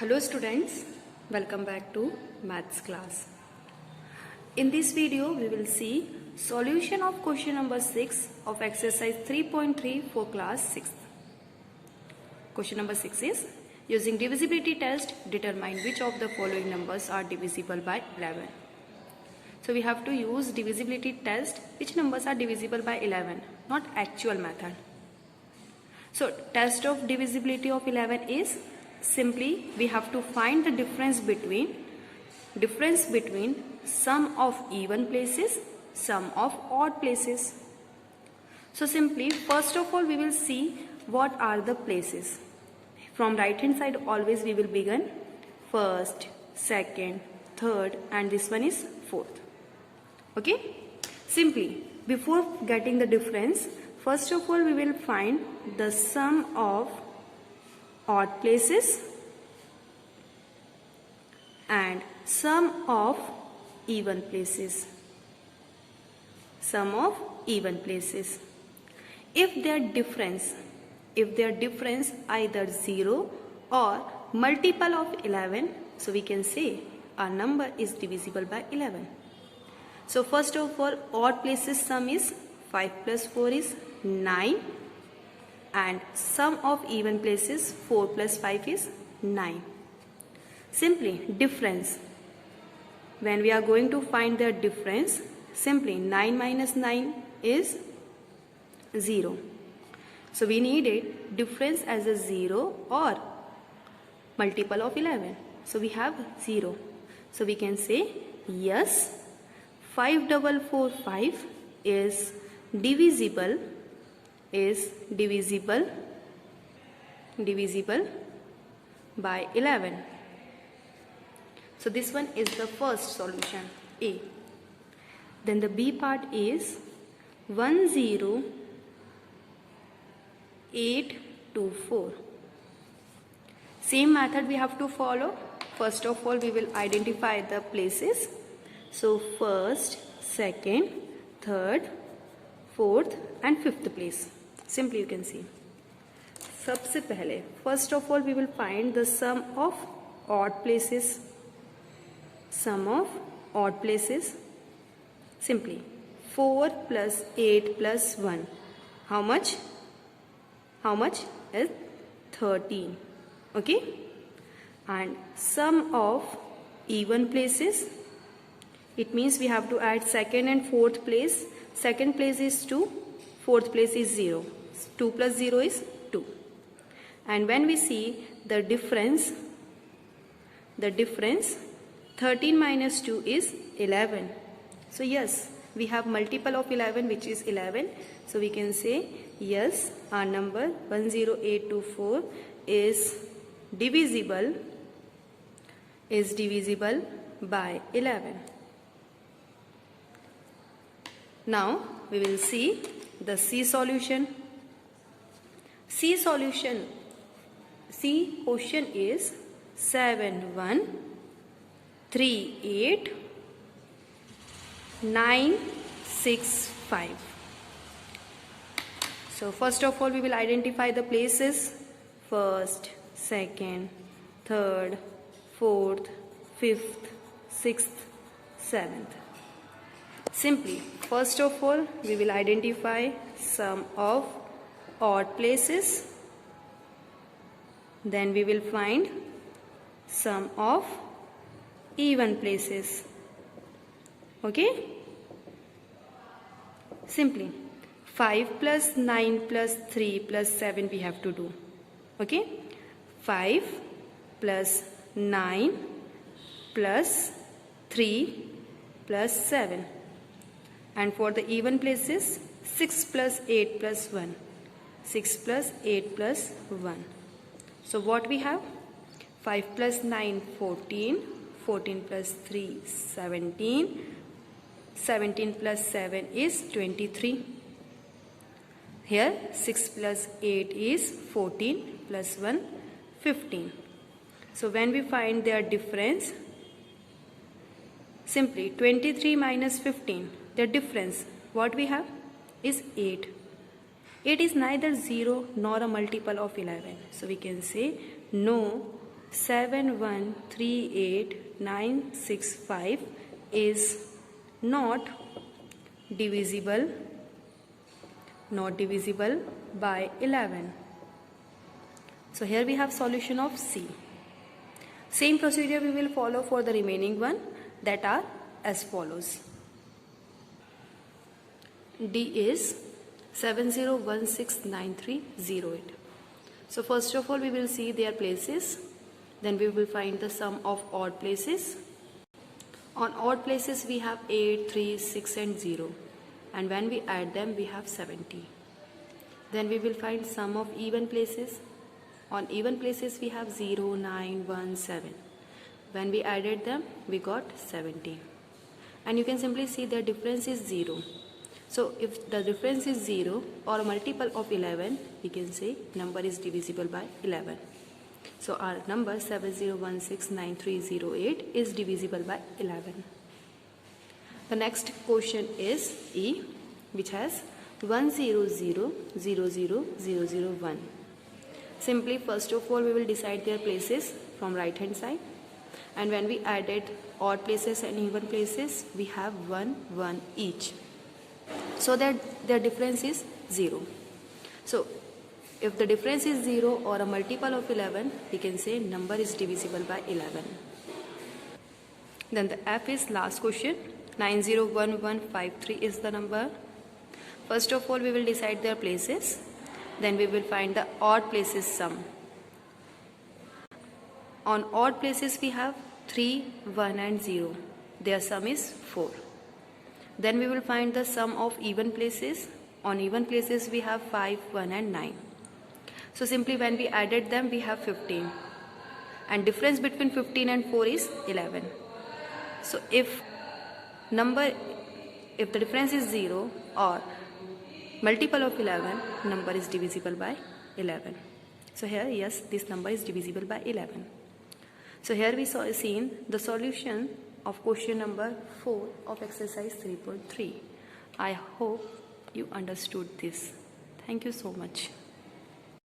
Hello students, welcome back to maths class. In this video we will see solution of question number 6 of exercise 3.3 for class 6th. Question number 6 is using divisibility test determine which of the following numbers are divisible by 11. So we have to use divisibility test which numbers are divisible by 11, not actual method. So test of divisibility of 11 is simply we have to find the difference between sum of even places, sum of odd places. So simply first of all we will see what are the places. From right hand side always we will begin first, second, third and this one is fourth. Okay? Simply before getting the difference, first of all we will find the sum of odd places and sum of even places. Sum of even places. If their difference either 0 or multiple of 11, so we can say our number is divisible by 11. So first of all, odd places sum is 5 plus 4 is 9 and sum of even places 4 plus 5 is 9. Simply difference. When we are going to find the difference, simply 9 minus 9 is 0. So we needed difference as a 0 or multiple of 11. So we have 0. So we can say yes, 5445 is divisible by 11. So this one is the first solution, A. Then the B part is 10824. Same method we have to follow. First of all we will identify the places. So first, second, third, fourth and fifth place. Simply you can see. सबसे पहले first of all we will find the sum of odd places. Sum of odd places. Simply 4 plus 8 plus 1. How much? How much is 13. Okay? And sum of even places. It means we have to add second and fourth place. Second place is 2, fourth place is 0. 2 plus 0 is 2. And when we see the difference 13 minus 2 is 11. So yes, we have multiple of 11 which is 11. So we can say yes, our number 10824 is divisible by 11. Now we will see the C solution. C question is 7138965. So first of all we will identify the places. First, second, third, fourth, fifth, sixth, seventh. Simply, first of all, we will identify sum of odd places. Then we will find sum of even places. Okay? Simply, 5 plus 9 plus 3 plus 7 we have to do. Okay? 5 plus 9 plus 3 plus 7. And for the even places, 6 plus 8 plus 1. 6 plus 8 plus 1. So what we have? 5 plus 9, 14. 14 plus 3, 17. 17 plus 7 is 23. Here 6 plus 8 is 14 plus 1, 15. So when we find their difference, simply 23 minus 15. The difference, what we have is 8. 8 is neither 0 nor a multiple of 11. So we can say no, 7138965 is not divisible by 11. So here we have solution of C. Same procedure we will follow for the remaining one, that are as follows. D is 70169308. So first of all we will see their places, then we will find the sum of odd places. On odd places we have 8, 3, 6 and 0, and when we add them we have 70. Then we will find sum of even places. On even places we have 0, 9, 1, 7. When we added them we got 70. And you can simply see their difference is 0. So if the difference is 0 or a multiple of 11, we can say number is divisible by 11. So our number 70169308 is divisible by 11. The next question is E, which has 100000001. Simply first of all we will decide their places from right hand side, and when we added odd places and even places we have 1, 1 each, so that their difference is 0. So if the difference is 0 or a multiple of 11, we can say number is divisible by 11. Then the F is last question. 901153 is the number. First of all we will decide their places, then we will find the odd places sum. On odd places we have 3, 1 and 0. Their sum is 4. Then we will find the sum of even places. On even places we have 5, 1 and 9. So simply when we added them we have 15. And difference between 15 and 4 is 11. So if the difference is 0 or multiple of 11, number is divisible by 11. So here, yes, this number is divisible by 11. So here we seen the solution of question number 4 of exercise 3.3. I hope you understood this. Thank you so much.